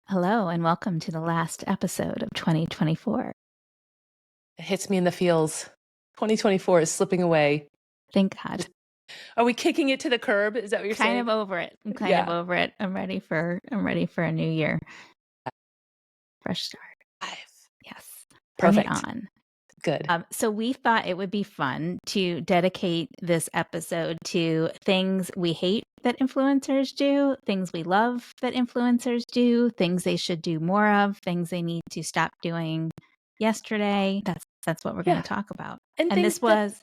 Hello, and welcome to the last episode of 2024. It hits me in the feels. 2024 is slipping away. Thank God. Are we kicking it to the curb? Is that what you're Kind of saying? over it. I'm kind of Yeah. over it. I'm ready for a new year. Fresh start. Yes. Bring it Perfect. on. Good. So we thought it would be fun to dedicate this episode to things we hate that influencers do, things we love that influencers do, things they should do more of, things they need to stop doing yesterday. That's what we're going Yeah. to talk about. And And things this that was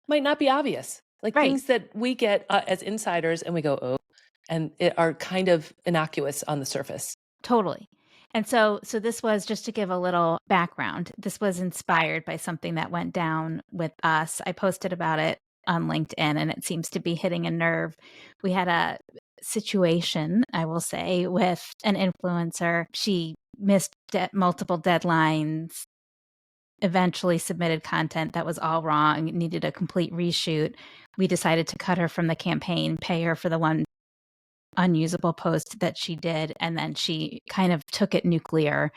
might not be obvious, like right. things that we get as insiders and we go, oh, and it are kind of innocuous on the surface. Totally. And so this was just to give a little background. This was inspired by something that went down with us. I posted about it on LinkedIn and it seems to be hitting a nerve. We had a situation, I will say, with an influencer. She missed multiple deadlines, eventually submitted content that was all wrong, needed a complete reshoot. We decided to cut her from the campaign, pay her for the one unusable post that she did, and then she kind of took it nuclear.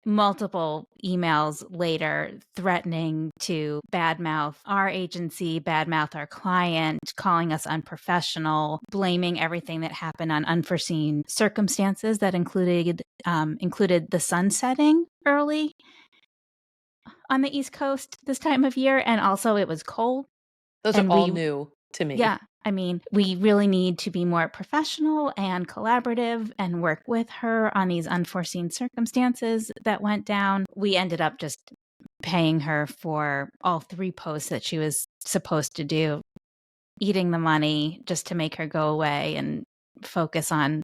Multiple emails later threatening to badmouth our agency, badmouth our client, calling us unprofessional, blaming everything that happened on unforeseen circumstances that included the sun setting early on the East Coast this time of year, and also it was cold. Those are And all we new to me. Yeah, I mean, we really need to be more professional and collaborative and work with her on these unforeseen circumstances that went down. We ended up just paying her for all 3 posts that she was supposed to do, eating the money just to make her go away and focus on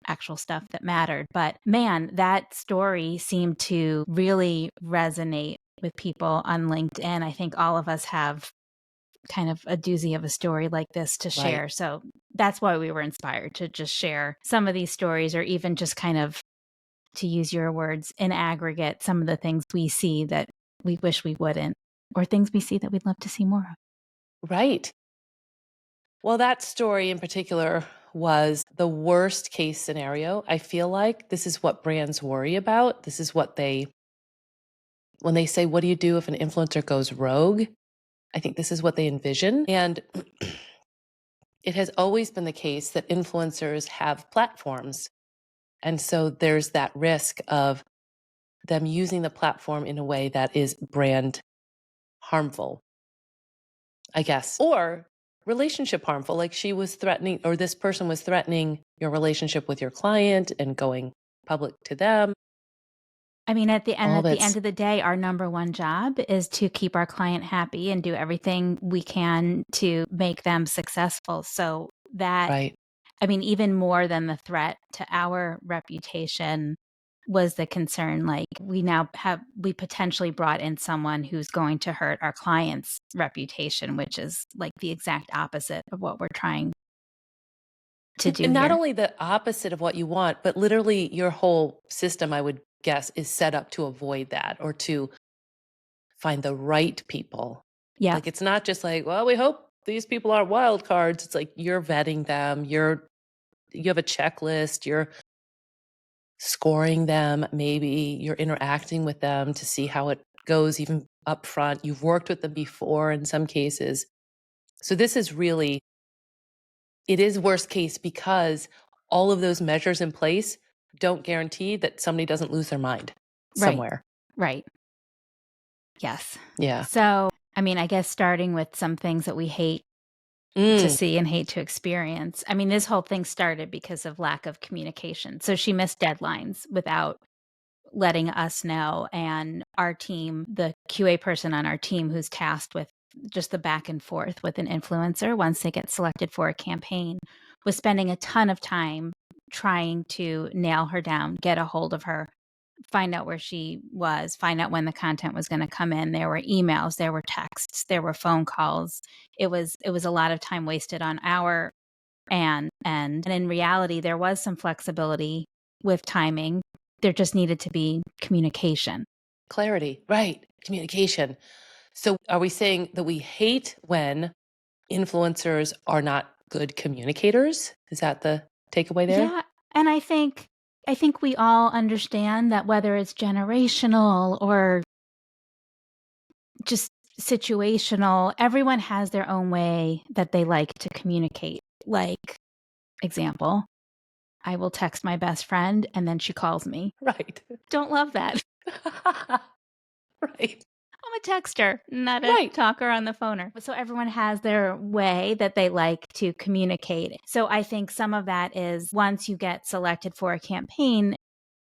actual stuff that mattered. But man, that story seemed to really resonate with people on LinkedIn. I think all of us have kind of a doozy of a story like this to share. Right. So that's why we were inspired to just share some of these stories, or even just kind of, to use your words, in aggregate, some of the things we see that we wish we wouldn't, or things we see that we'd love to see more of. Right. Well, that story in particular was the worst case scenario. I feel like this is what brands worry about. This is what when they say, what do you do if an influencer goes rogue? I think this is what they envision. And it has always been the case that influencers have platforms. And so there's that risk of them using the platform in a way that is brand harmful, I guess, or relationship harmful. Like she was threatening, or this person was threatening your relationship with your client and going public to them. I mean, at the end All at the that's end of the day, our number one job is to keep our client happy and do everything we can to make them successful. So that, right. I mean, even more than the threat to our reputation was the concern. Like, we potentially brought in someone who's going to hurt our client's reputation, which is like the exact opposite of what we're trying to do And not here. only the opposite of what you want, but literally your whole system, I would guess, is set up to avoid that or to find the right people. Yeah. Like it's not just like, well, we hope these people aren't wild cards. It's like you're vetting them, you have a checklist, you're scoring them, maybe you're interacting with them to see how it goes even up front. You've worked with them before in some cases. So this is really, it is worst case because all of those measures in place don't guarantee that somebody doesn't lose their mind Right. somewhere. Right. Yes. Yeah. So, I mean, I guess starting with some things that we hate to Mm, see and hate to experience. I mean, this whole thing started because of lack of communication. So she missed deadlines without letting us know. And our team, the QA person on our team who's tasked with just the back and forth with an influencer once they get selected for a campaign, was spending a ton of time trying to nail her down, get a hold of her, find out where she was, find out when the content was going to come in. There were emails, there were texts, there were phone calls. It was a lot of time wasted on our and in reality there was some flexibility with timing. There just needed to be communication. clarity, right? Communication. So are we saying that we hate when influencers are not good communicators? Is that the takeaway there? Yeah, and I think I think we all understand that whether it's generational or just situational, everyone has their own way that they like to communicate. Like, example, I will text my best friend and then she calls me. Right. Don't love that. Right. I'm a texter, not a Right. talker on the phoner. So everyone has their way that they like to communicate. So I think some of that is once you get selected for a campaign,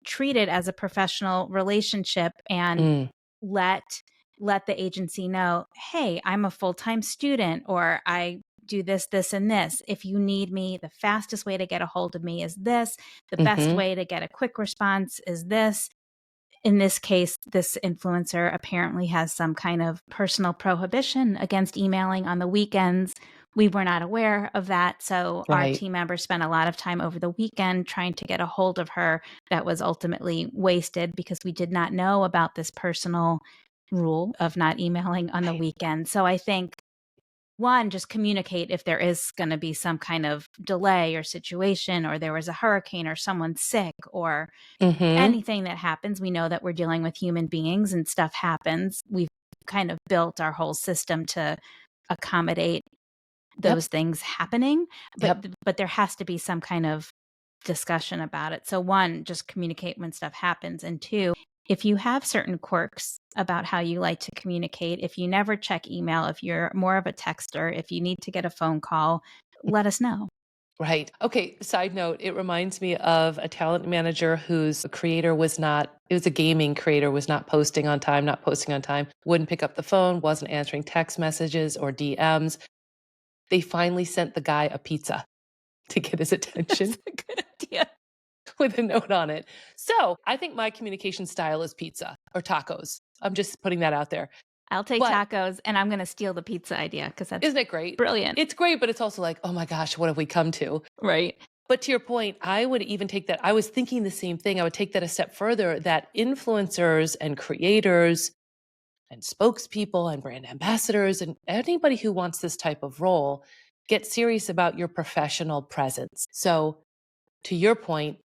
treat it as a professional relationship and Mm. let the agency know, hey, I'm a full-time student, or I do this, and this. If you need me, the fastest way to get a hold of me is this. The best Mhm. way to get a quick response is this. In this case, this influencer apparently has some kind of personal prohibition against emailing on the weekends. We were not aware of that. So our Right. team members spent a lot of time over the weekend trying to get a hold of her. That was ultimately wasted because we did not know about this personal rule of not emailing on the Right. weekend. So I think one, just communicate if there is going to be some kind of delay or situation, or there was a hurricane or someone's sick or Mhm. anything that happens. We know that we're dealing with human beings and stuff happens. We've kind of built our whole system to accommodate Yep. those things happening, but Yep. but there has to be some kind of discussion about it. So one, just communicate when stuff happens, and two, if you have certain quirks about how you like to communicate, if you never check email, if you're more of a texter, if you need to get a phone call, let us know. Right. Okay, side note, it reminds me of a talent manager whose creator was not it was a gaming creator, was not posting on time, not posting on time, wouldn't pick up the phone, wasn't answering text messages or DMs. They finally sent the guy a pizza to get his That's attention a good idea. with a note on it. So, I think my communication style is pizza or tacos. I'm just putting that out there. I'll take But tacos, and I'm gonna steal the pizza idea because that's isn't it great? brilliant. It's great, but it's also like, "Oh my gosh, what have we come to?" Right. But to your point, I would even take that I was thinking the same thing. I would take that a step further that influencers and creators and spokespeople and brand ambassadors and anybody who wants this type of role get serious about your professional presence. So, to your point,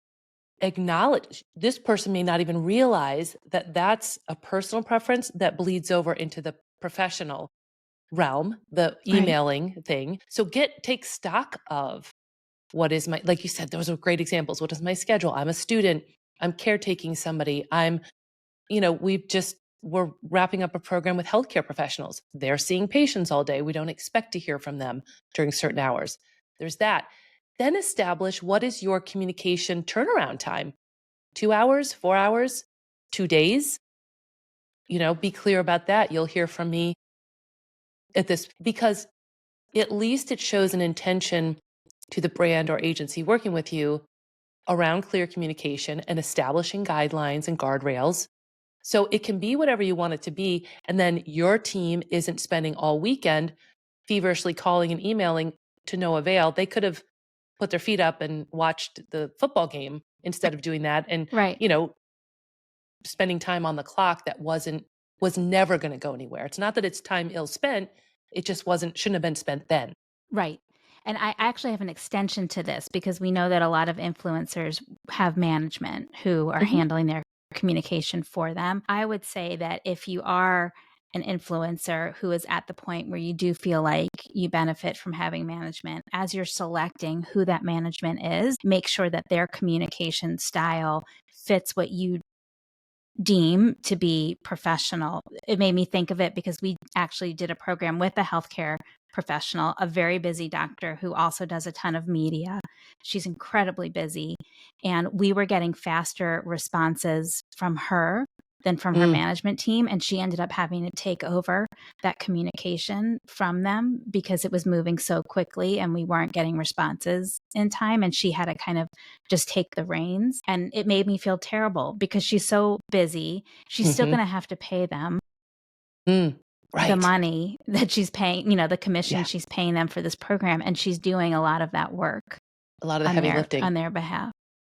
acknowledge this person may not even realize that that's a personal preference that bleeds over into the professional realm, the Right. emailing thing. So, take stock of what is my like you said, those are great examples. What is my schedule? I'm a student. I'm caretaking somebody. We're wrapping up a program with healthcare professionals. They're seeing patients all day. We don't expect to hear from them during certain hours. There's that. Then establish what is your communication turnaround time? 2 hours, 4 hours, 2 days? Be clear about that. You'll hear from me at this because at least it shows an intention to the brand or agency working with you around clear communication and establishing guidelines and guardrails. So it can be whatever you want it to be. And then your team isn't spending all weekend feverishly calling and emailing to no avail. They could have put their feet up and watched the football game instead of doing that and, Right. you know, spending time on the clock that was never going to go anywhere. It's not that it's time ill spent. It just shouldn't have been spent then. Right. And I actually have an extension to this because we know that a lot of influencers have management who are Mhm. handling their communication for them. I would say that if you are an influencer who is at the point where you do feel like you benefit from having management, as you're selecting who that management is, make sure that their communication style fits what you deem to be professional. It made me think of it because we actually did a program with a healthcare professional, a very busy doctor who also does a ton of media. She's incredibly busy. And we were getting faster responses from her than from her Mm. management team. And she ended up having to take over that communication from them because it was moving so quickly and we weren't getting responses in time. And she had to kind of just take the reins. And it made me feel terrible because she's so busy. She's still going Mhm. to have to pay them Mm. the Right. money that she's paying, the commission Yeah. she's paying them for this program. And she's doing a lot of that work A lot of the on heavy lifting. their behalf.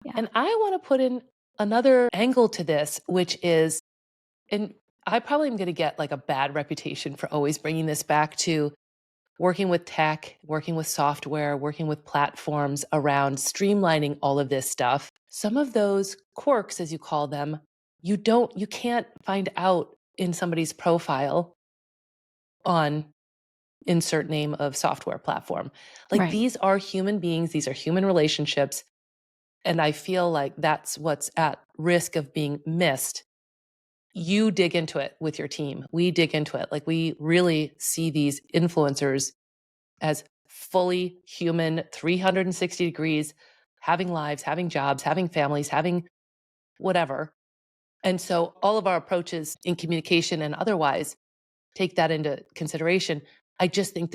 Yeah. And I want to put in another angle to this, which is, and I probably am going to get like a bad reputation for always bringing this back to working with tech, working with software, working with platforms around streamlining all of this stuff. Some of those quirks, as you call them, you can't find out in somebody's profile on insert name of software platform. Like Right. these are human beings, these are human relationships. And I feel like that's what's at risk of being missed. You dig into it with your team. We dig into it. Like we really see these influencers as fully human, 360 degrees, having lives, having jobs, having families, having whatever. And so all of our approaches in communication and otherwise take that into consideration. I just think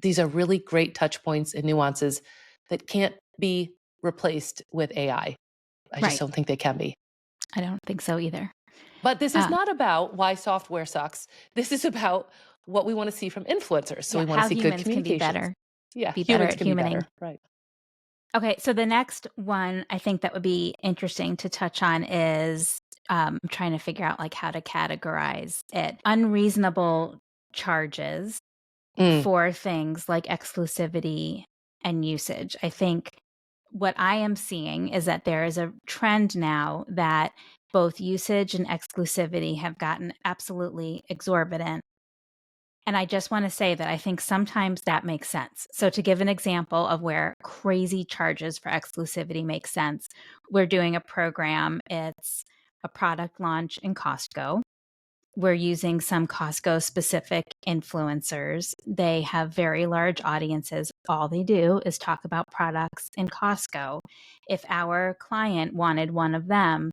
these are really great touch points and nuances that can't be replaced with AI. I just Right. don't think they can be. I don't think so either. But this is Um, not about why software sucks. This is about what we want to see from influencers. So yeah, we want to how see good humans can communications. Yeah, be better humans at can be humaning. better. Right. Okay, so the next one I think that would be interesting to touch on is trying to figure out like how to categorize it. Unreasonable charges Mm, for things like exclusivity and usage. I think what I am seeing is that there is a trend now that both usage and exclusivity have gotten absolutely exorbitant. And I just want to say that I think sometimes that makes sense. So, to give an example of where crazy charges for exclusivity make sense, we're doing a program. It's a product launch in Costco. We're using some Costco specific influencers. They have very large audiences. All they do is talk about products in Costco. If our client wanted one of them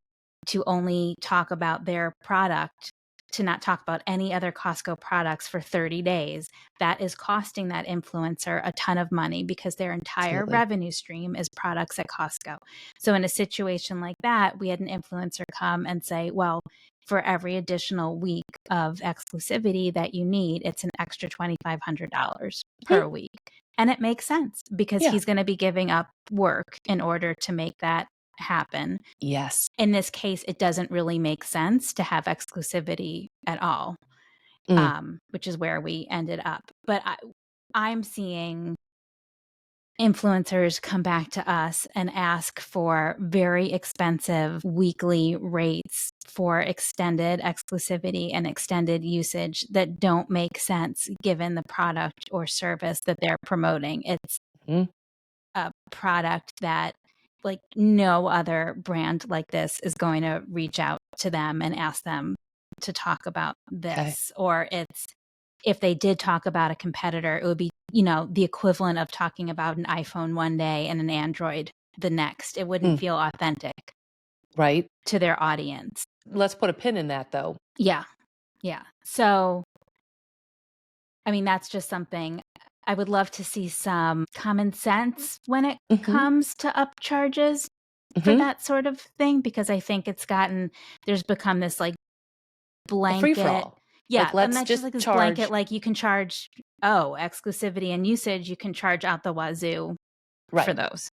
to only talk about their product, to not talk about any other Costco products for 30 days, that is costing that influencer a ton of money because their entire absolutely. revenue stream is products at Costco. So, in a situation like that, we had an influencer come and say, well, for every additional week of exclusivity that you need, it's an extra $2,500 per Mhm. week. And it makes sense because Yeah. he's going to be giving up work in order to make that happen. Yes. In this case, it doesn't really make sense to have exclusivity at all, Mm, which is where we ended up. But I'm seeing influencers come back to us and ask for very expensive weekly rates for extended exclusivity and extended usage that don't make sense given the product or service that they're promoting. It's mhm. a product that like no other brand like this is going to reach out to them and ask them to talk about Okay. this, or it's if they did talk about a competitor, it would be, the equivalent of talking about an iPhone one day and an Android the next. It wouldn't Mm, feel authentic right. to their audience. Let's put a pin in that though. Yeah. Yeah. So, I mean, that's just something I would love to see some common sense when it Hmm. comes to up charges for Hmm. that sort of thing, because I think there's become this like A free for blanket. all. Like, Yeah, and let's that's just just like this blanket, charge. like you can charge, exclusivity and usage, you can charge out the wazoo for Right. those.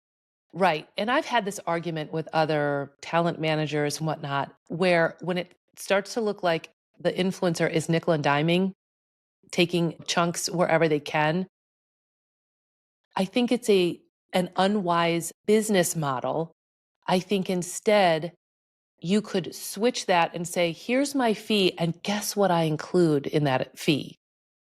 Right. And I've had this argument with other talent managers and whatnot, where when it starts to look like the influencer is nickel and diming, taking chunks wherever they can, I think it's an unwise business model. I think instead you could switch that and say, here's my fee, and guess what I include in that fee,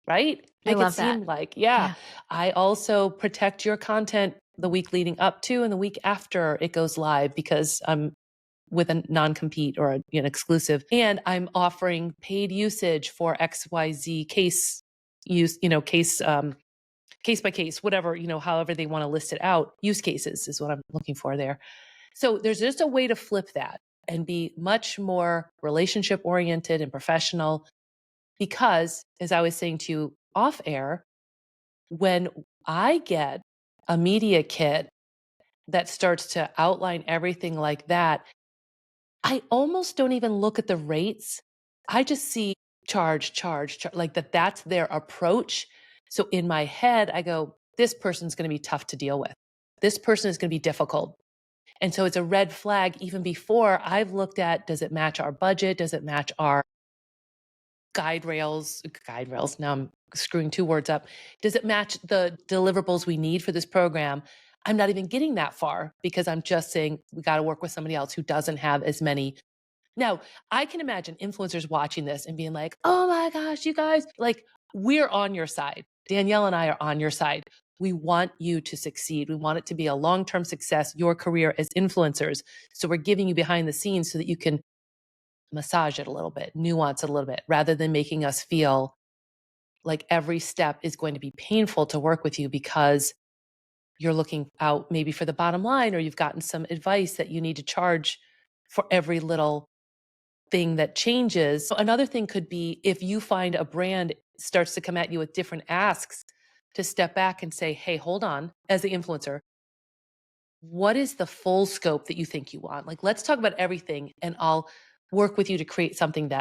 right? I Make it love that. seem like, yeah, Yeah. I also protect your content the week leading up to and the week after it goes live because I'm with a non-compete or an exclusive, and I'm offering paid usage for XYZ case use, case by case, whatever, however they want to list it out. Use cases is what I'm looking for there. So there's just a way to flip that and be much more relationship oriented and professional because, as I was saying to you off air, when I get a media kit that starts to outline everything like that, I almost don't even look at the rates. I just see charge, like that's their approach. So in my head, I go, this person's going to be tough to deal with. This person is going to be difficult. And so it's a red flag even before I've looked at, does it match our budget? Does it match our guide rails, now I'm screwing two words up. Does it match the deliverables we need for this program? I'm not even getting that far because I'm just saying we got to work with somebody else who doesn't have as many. Now, I can imagine influencers watching this and being like, oh my gosh, you guys, like, we're on your side. Danielle and I are on your side. We want you to succeed. We want it to be a long term success, your career as influencers. So we're giving you behind the scenes so that you can massage it a little bit, nuance it a little bit, rather than making us feel like every step is going to be painful to work with you because you're looking out maybe for the bottom line, or you've gotten some advice that you need to charge for every little thing that changes. So another thing could be if you find a brand starts to come at you with different asks, to step back and say, hey, hold on, as the influencer, what is the full scope that you think you want? Like, let's talk about everything and I'll work with you to create something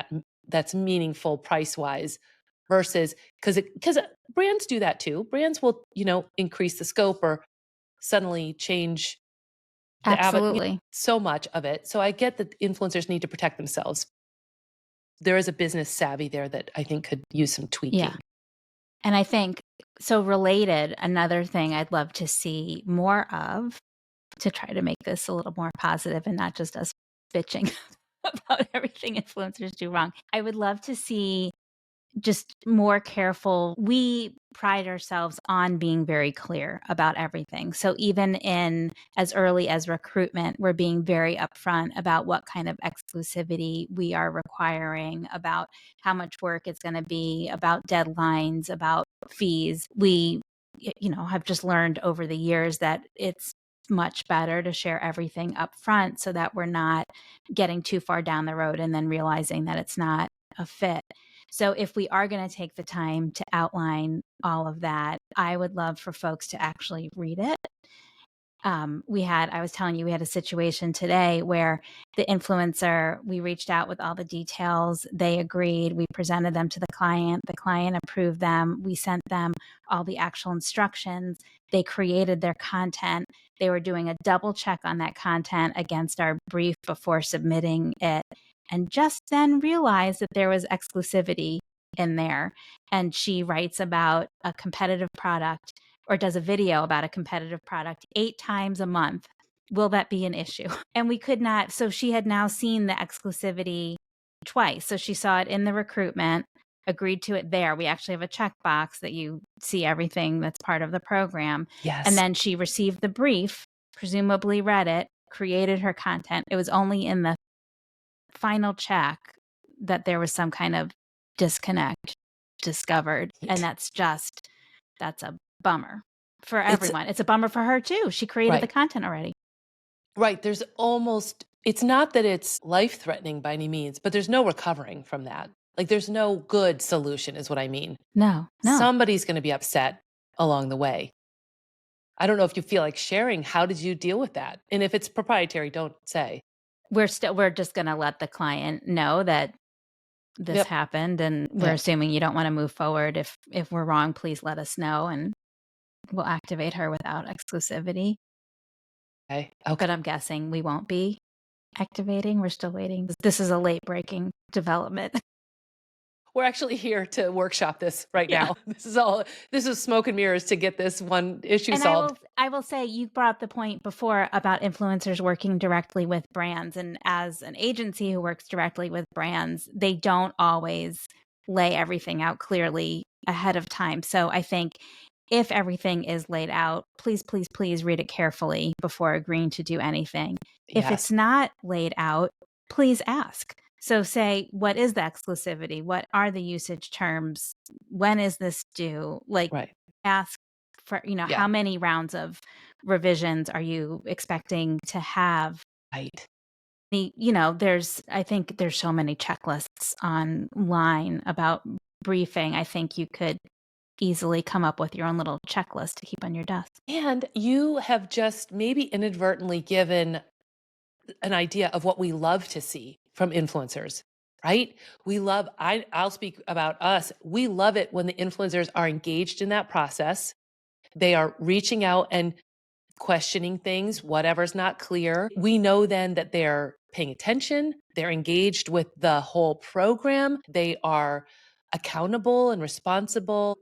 that's meaningful price wise versus because brands do that too. Brands will, increase the scope or suddenly change the Absolutely. so much of it. So I get that influencers need to protect themselves. There is a business savvy there that I think could use some Yeah. tweaking. And I think so related, another thing I'd love to see more of to try to make this a little more positive and not just us bitching about everything influencers do wrong. I would love to see just more careful. We pride ourselves on being very clear about everything. So even in as early as recruitment, we're being very upfront about what kind of exclusivity we are requiring, about how much work it's going to be, about deadlines, about fees. We, have just learned over the years that it's much better to share everything up front so that we're not getting too far down the road and then realizing that it's not a fit. So if we are going to take the time to outline all of that, I would love for folks to actually read it. I was telling you, we had a situation today where the influencer, we reached out with all the details. They agreed. We presented them to the client. The client approved them. We sent them all the actual instructions. They created their content. They were doing a double check on that content against our brief before submitting it, and just then realized that there was exclusivity in there. And she writes about a competitive product or does a video about a competitive product 8 times a month. Will that be an issue? And we could not. So she had now seen the exclusivity twice. So she saw it in the recruitment, agreed to it there. We actually have a checkbox that you see everything that's part of the program. Yes. And then she received the brief, presumably read it, created her content. It was only in the final check that there was some kind of disconnect discovered. And that's a bummer for everyone. It's a bummer for her too. She created the content already. Right. It's not that it's life-threatening by any means, but there's no recovering from that. Like, there's no good solution is what I mean. No. Somebody's going to be upset along the way. I don't know if you feel like sharing. How did you deal with that? And if it's proprietary, don't say. We're just going to let the client know that this happened, and we're assuming you don't want to move forward. If we're wrong, please let us know, and we'll activate her without exclusivity. Okay. But I'm guessing we won't be activating. We're still waiting. This is a late breaking development. We're actually here to workshop this right now. This is smoke and mirrors to get this one issue solved. I will say, you brought up the point before about influencers working directly with brands. And as an agency who works directly with brands, they don't always lay everything out clearly ahead of time. So I think if everything is laid out, please, please, please read it carefully before agreeing to do anything. If it's not laid out, please ask. So say, what is the exclusivity? What are the usage terms? When is this due? Ask for, how many rounds of revisions are you expecting to have? Right. I think there's so many checklists online about briefing. I think you could easily come up with your own little checklist to keep on your desk. And you have just maybe inadvertently given an idea of what we love to see from influencers, right? I'll speak about us. We love it when the influencers are engaged in that process. They are reaching out and questioning things, whatever's not clear. We know then that they're paying attention. They're engaged with the whole program. They are accountable and responsible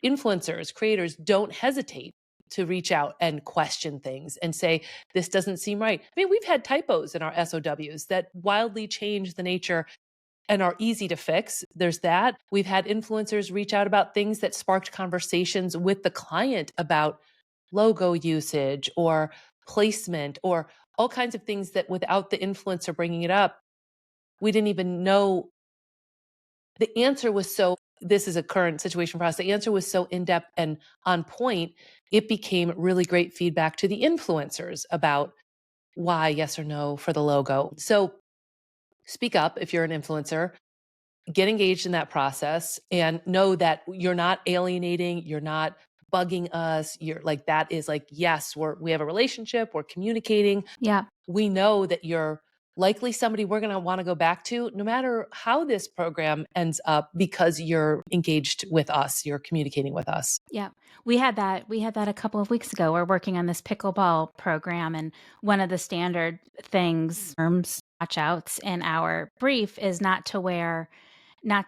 influencers, creators don't hesitate to reach out and question things and say, this doesn't seem right. I mean, we've had typos in our SOWs that wildly change the nature and are easy to fix. There's that. We've had influencers reach out about things that sparked conversations with the client about logo usage or placement or all kinds of things that without the influencer bringing it up, we didn't even know. The answer was so, this is a current situation for us. The answer was so in depth and on point, it became really great feedback to the influencers about why yes or no for the logo. So speak up if you're an influencer, get engaged in that process and know that you're not alienating, you're not bugging us. You're like, that is like, yes, we have a relationship, we're communicating. Yeah. We know that you're likely somebody we're going to want to go back to no matter how this program ends up because you're engaged with us, you're communicating with us. Yeah. We had that a couple of weeks ago. We're working on this pickleball program, and one of the standard things, terms, watch outs in our brief is not to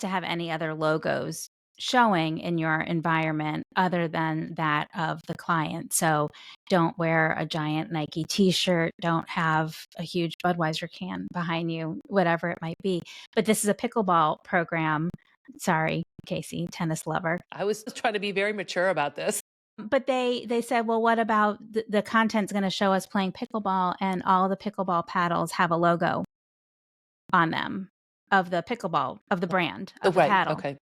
have any other logos showing in your environment other than that of the client. So don't wear a giant Nike t-shirt, don't have a huge Budweiser can behind you, whatever it might be. But this is a pickleball program. Sorry, Casey, tennis lover. I was trying to be very mature about this. But they said, well, what about the content's going to show us playing pickleball, and all the pickleball paddles have a logo on them of the pickleball, of the brand Oh, of the right. paddle. Okay.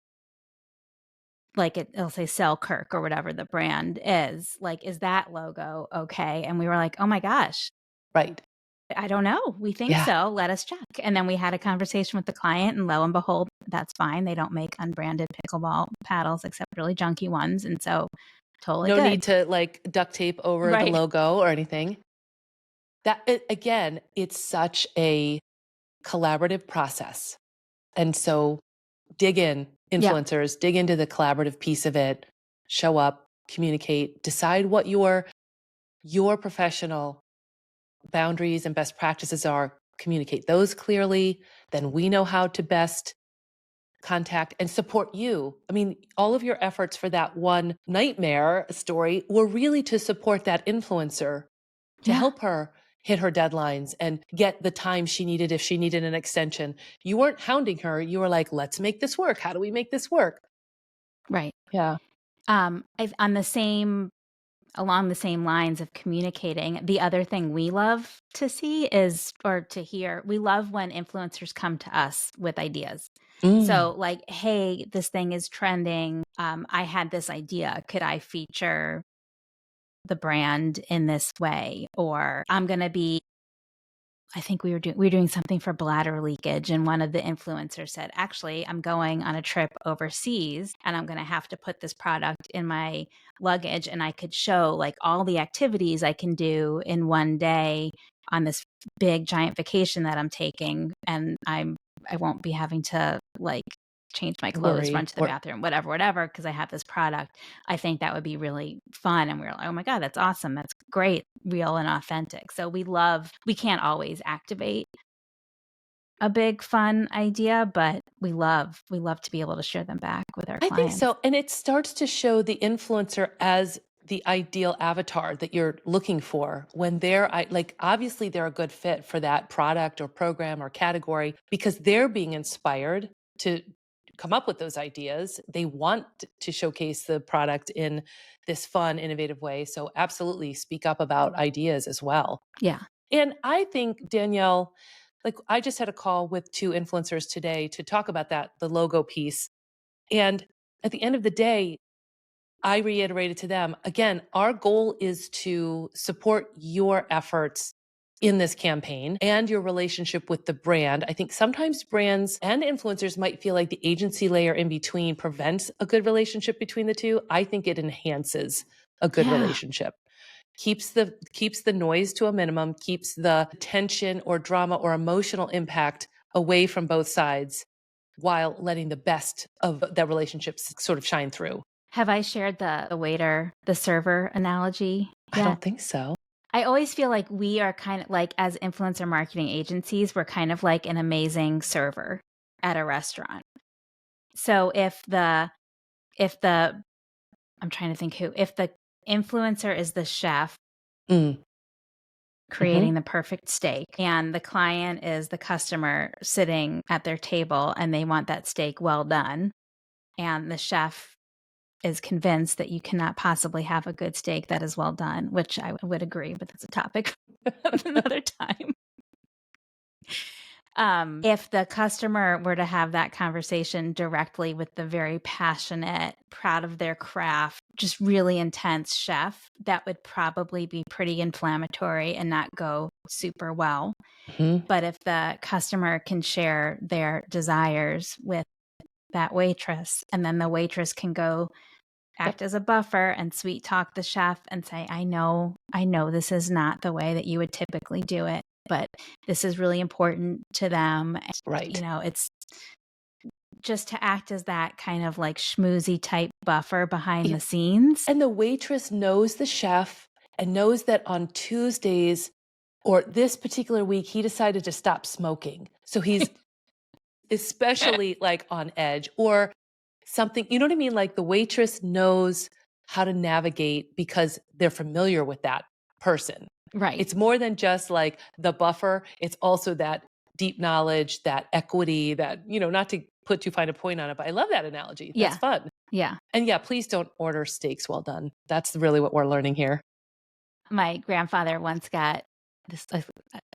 Like it'll say Selkirk or whatever the brand is. Like, is that logo okay? And we were like, oh my gosh, Right. I don't know. We think Yeah. so. Let us check. And then we had a conversation with the client, and lo and behold, that's fine. They don't make unbranded pickleball paddles except really junky ones. And so totally No good. need to like duct tape over the Right. logo or anything. Again, it's such a collaborative process. And so dig in, Yep. influencers, dig into the collaborative piece of it, show up, communicate, decide what your professional boundaries and best practices are, communicate those clearly, then we know how to best contact and support you. I mean, all of your efforts for that one nightmare story were really to support that influencer, to Yeah. help her hit her deadlines and get the time she needed if she needed an extension. You weren't hounding her. You were like, let's make this work. How do we make this work? Right. Yeah. On the same along the same lines of communicating, the other thing we love to see is, or to hear, we love when influencers come to us with ideas. Mm, So, like, hey, this thing is trending. I had this idea. Could I feature the brand in this way? Or I'm going to be, I think we were doing something for bladder leakage, and one of the influencers said, "Actually, I'm going on a trip overseas, and I'm going to have to put this product in my luggage, and I could show like all the activities I can do in one day on this big giant vacation that I'm taking, and I won't be having to like change my clothes, run worry to the or bathroom, whatever, because I have this product. I think that would be really fun." And we were like, oh my God, that's awesome. That's great, real and authentic. So we can't always activate a big fun idea, but we love to be able to share them back with our I think clients. so. And it starts to show the influencer as the ideal avatar that you're looking for when like, obviously they're a good fit for that product or program or category because they're being inspired to come up with those ideas. They want to showcase the product in this fun, innovative way. So absolutely speak up about ideas as well. Yeah. And I think, Danielle, like I just had a call with two influencers today to talk about that, the logo piece. And at the end of the day, I reiterated to them again, our goal is to support your efforts in this campaign and your relationship with the brand. I think sometimes brands and influencers might feel like the agency layer in between prevents a good relationship between the two. I think it enhances a good Yeah. relationship. Keeps the noise to a minimum, keeps the tension or drama or emotional impact away from both sides while letting the best of that relationship sort of shine through. Have I shared the waiter, the server analogy I yet? don't think so. I always feel like we are kind of like, as influencer marketing agencies, we're kind of like an amazing server at a restaurant. So if the I'm trying to think if the influencer is the chef Mm. creating Mhm. the perfect steak and the client is the customer sitting at their table and they want that steak well done, and the chef is convinced that you cannot possibly have a good steak that is well done, which I would agree, but that's a topic for another time. If the customer were to have that conversation directly with the very passionate, proud of their craft, just really intense chef, that would probably be pretty inflammatory and not go super well. Mhm. But if the customer can share their desires with that waitress, and then the waitress can go Yep. act as a buffer and sweet talk the chef and say, I know this is not the way that you would typically do it, but this is really important to them. And, Right. it's just to act as that kind of like schmoozy type buffer behind Yeah. the scenes. And the waitress knows the chef and knows that on Tuesdays or this particular week, he decided to stop smoking. So he's especially like on edge or something, you know what I mean? Like the waitress knows how to navigate because they're familiar with that person. Right. It's more than just like the buffer, it's also that deep knowledge, that equity, that, not to put too fine a point on it, but I love that analogy. That's Yeah. fun. Yeah. And yeah, please don't order steaks well done. That's really what we're learning here. My grandfather once got this,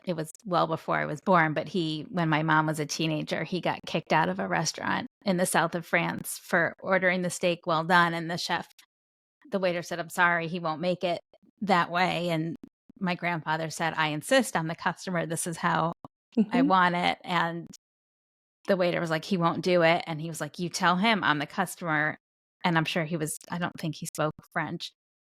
it was well before I was born, but when my mom was a teenager, he got kicked out of a restaurant in the south of France for ordering the steak well done. And the waiter said, I'm sorry, he won't make it that way. And my grandfather said, I insist on the customer. This is how I Mhm. want it. And the waiter was like, he won't do it. And he was like, you tell him I'm the customer. And I'm sure I don't think he spoke French.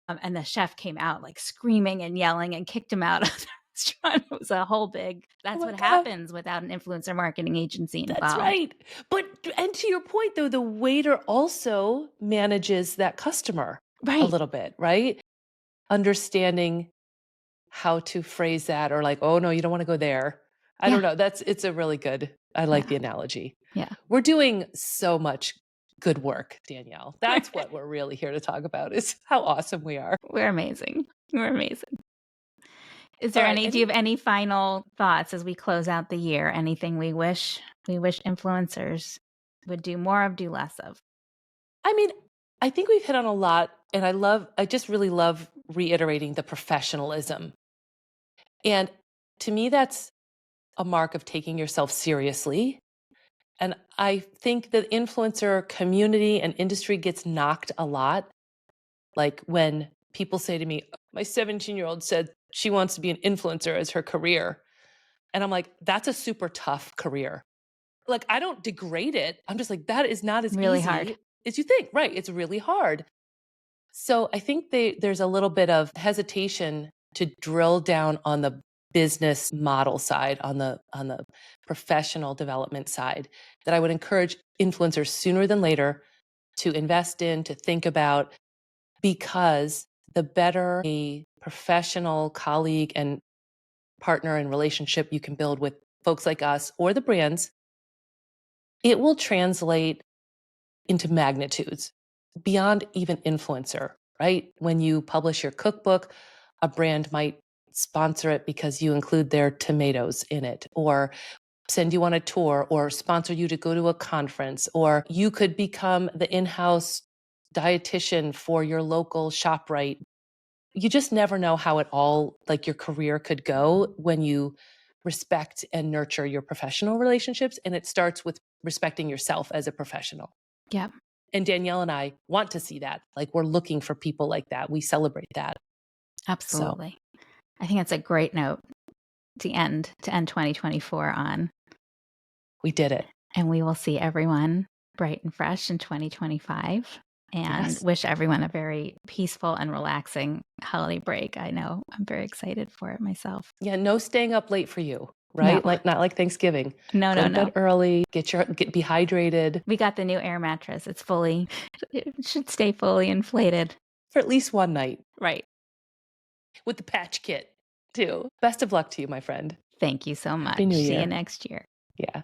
And the chef came out like screaming and yelling and kicked him out of the restaurant. It was a whole Oh that's my what God. happens without an influencer marketing agency That's involved. right. But and to your point though, the waiter also manages that customer a Right. little bit, right? Understanding how to phrase that or like, "Oh no, you don't want to go there." I don't Yeah. know. It's a really good. I like Yeah. the analogy. Yeah. We're doing so much good work, Danielle. That's what we're really here to talk about is how awesome we are. We're amazing. We're amazing. All right. Do you have any final thoughts as we close out the year? Anything we wish influencers would do more of, do less of? I mean, I think we've hit on a lot and I just really love reiterating the professionalism. And to me that's a mark of taking yourself seriously. And I think the influencer community and industry gets knocked a lot. Like when people say to me, my 17-year-old said she wants to be an influencer as her career. And I'm like, that's a super tough career. Like, I don't degrade it. I'm just like, that is not as Really hard. easy as you think. Right. It's really hard. So I think there's a little bit of hesitation to drill down on the business model side, on the professional development side, that I would encourage influencers sooner than later to invest in, to think about, because the better a professional colleague and partner and relationship you can build with folks like us or the brands, it will translate into magnitudes beyond even influencer, right? When you publish your cookbook, a brand might sponsor it because you include their tomatoes in it, or send you on a tour, or sponsor you to go to a conference, or you could become the in house dietitian for your local ShopRite. You just never know how it all, like your career could go when you respect and nurture your professional relationships. And it starts with respecting yourself as a professional. Yeah, And Danielle and I want to see that. Like we're looking for people like that. We celebrate that. So absolutely. I think it's a great note to end 2024 on. we did it. And we will see everyone bright and fresh in 2025 and Yes. wish everyone a very peaceful and relaxing holiday break. I know I'm very excited for it myself. Yeah. No staying up late for you, No, right? Like not like Thanksgiving. no, Go no, to bed no. early, be hydrated We got the new air mattress. It should stay fully inflated. for at least one night Right. with the patch kit too. Best of luck to you, my friend. Thank you so Happy New much. See you Year. next year. Yeah.